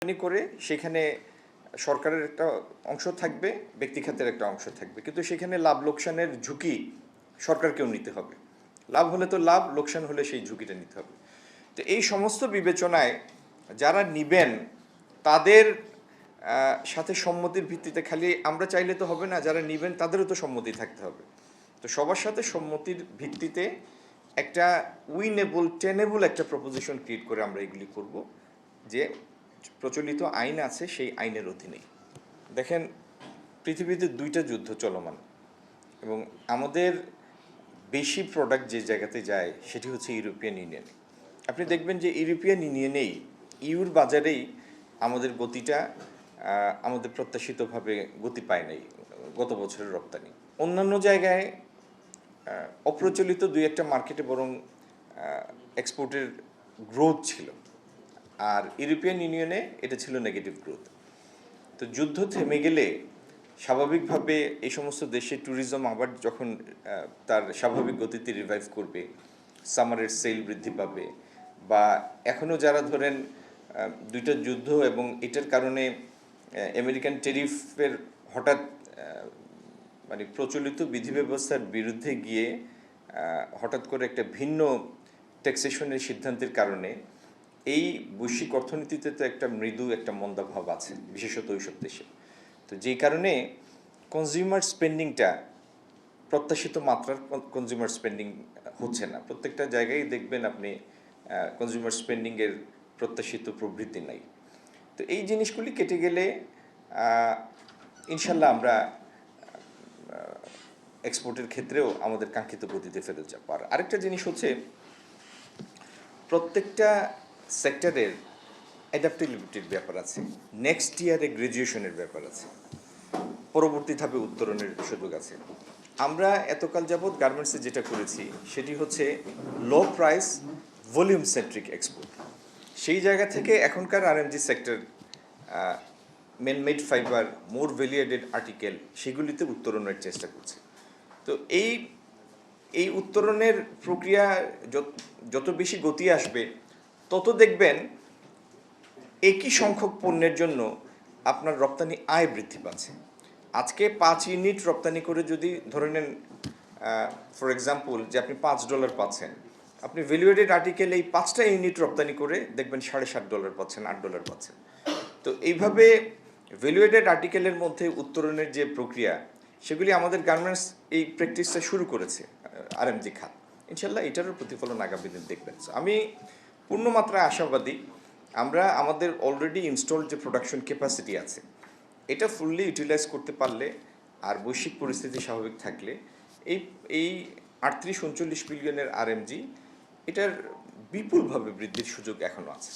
করে সেখানে সরকারের একটা অংশ থাকবে, ব্যক্তি খাতের একটা অংশ থাকবে, কিন্তু সেখানে লাভ লোকসানের ঝুঁকি সরকারকেও নিতে হবে। লাভ হলে তো লাভ, লোকসান হলে সেই ঝুঁকিটা নিতে হবে। তো এই সমস্ত বিবেচনায় যারা নিবেন তাদের সাথে সম্মতির ভিত্তিতে খালি আমরা চাইলে তো হবে না, যারা নিবেন তাদেরও তো সম্মতি থাকতে হবে। তো সবার সাথে সম্মতির ভিত্তিতে একটা উইনেবল টেনেবল একটা প্রপোজিশন ক্রিয়েট করে আমরা এগুলি করব, যে প্রচলিত আইন আছে সেই আইনের অধীনেই। দেখেন, পৃথিবীতে দুইটা যুদ্ধ চলমান এবং আমাদের বেশি প্রোডাক্ট যে জায়গাতে যায় সেটি হচ্ছে ইউরোপিয়ান ইউনিয়নে। আপনি দেখবেন যে ইউরোপিয়ান ইউনিয়নেই, ইউর বাজারেই আমাদের গতিটা আমাদের প্রত্যাশিতভাবে গতি পায় নাই গত বছরের রপ্তানি। অন্যান্য জায়গায় অপ্রচলিত দুই একটা মার্কেটে বরং এক্সপোর্টের গ্রোথ ছিল, আর ইউরোপিয়ান ইউনিয়নে এটা ছিল নেগেটিভ গ্রোথ। তো যুদ্ধ থেমে গেলে স্বাভাবিকভাবে এই সমস্ত দেশে ট্যুরিজম আবার যখন তার স্বাভাবিক গতিতে রিভাইভ করবে, সামারের সেল বৃদ্ধি পাবে, বা এখনও যারা ধরেন দুইটা যুদ্ধ এবং এটার কারণে আমেরিকান টেরিফের হঠাৎ মানে প্রচলিত বিধি ব্যবস্থার বিরুদ্ধে গিয়ে হঠাৎ করে একটা ভিন্ন ট্যাক্সেশনের সিদ্ধান্তের কারণে এই বৈশ্বিক অর্থনীতিতে তো একটা মৃদু একটা মন্দাভাব আছে, বিশেষত ওইসব দেশে। তো যেই কারণে কনজিউমার স্পেন্ডিংটা প্রত্যাশিত মাত্রার কনজিউমার স্পেন্ডিং হচ্ছে না। প্রত্যেকটা জায়গায় দেখবেন আপনি কনজিউমার স্পেন্ডিংয়ের প্রত্যাশিত প্রবৃদ্ধি নাই। তো এই জিনিসগুলি কেটে গেলে ইনশাল্লাহ আমরা এক্সপোর্টের ক্ষেত্রেও আমাদের কাঙ্ক্ষিত গতিতে ফেরত যাব। আর আরেকটা জিনিস হচ্ছে, প্রত্যেকটা সেক্টরের অ্যাডাপ্টেবিলিটির ব্যাপার আছে, নেক্সট ইয়ারে গ্র্যাজুয়েশনের ব্যাপার আছে, পরবর্তী ধাপে উত্তরণের সুযোগ আছে। আমরা এতকাল যাবৎ গার্মেন্টসে যেটা করেছি সেটি হচ্ছে low price volume centric export. সেই জায়গা থেকে এখনকার আরএমজি সেক্টর, ম্যানমেড ফাইবার, মোর ভ্যালু অ্যাডেড আর্টিকেল, সেগুলিতে উত্তরণের চেষ্টা করছে। তো এই উত্তরণের প্রক্রিয়া যত বেশি গতি আসবে তত দেখবেন একই সংখ্যক পণ্যের জন্য আপনার রপ্তানি আয় বৃদ্ধি পাচ্ছে। আজকে 5 ইউনিট রপ্তানি করে যদি ধরে নেন, ফর এক্সাম্পল, যে আপনি $5 পাচ্ছেন, আপনি ভ্যালুয়েডেড আর্টিকেল এই 5টা ইউনিট রপ্তানি করে দেখবেন $7.5 পাচ্ছেন, $8 পাচ্ছেন। তো এইভাবে ভ্যালুয়েডেড আর্টিকেলের মধ্যে উত্তরণের যে প্রক্রিয়া, সেগুলি আমাদের গার্মেন্টস এই প্র্যাকটিসটা শুরু করেছে, আরএমজি খাত। ইনশাল্লাহ এটারও প্রতিফলন আগামী দিন দেখবেন। আমি পূর্ণমাত্রায় আশাবাদী, আমরা আমাদের অলরেডি ইনস্টলড যে প্রোডাকশন ক্যাপাসিটি আছে এটা ফুললি ইউটিলাইজ করতে পারলে, আর বৈশ্বিক পরিস্থিতি স্বাভাবিক থাকলে এই 38-39 বিলিয়নের আরএমজি এটার বিপুলভাবে বৃদ্ধির সুযোগ এখনও আছে।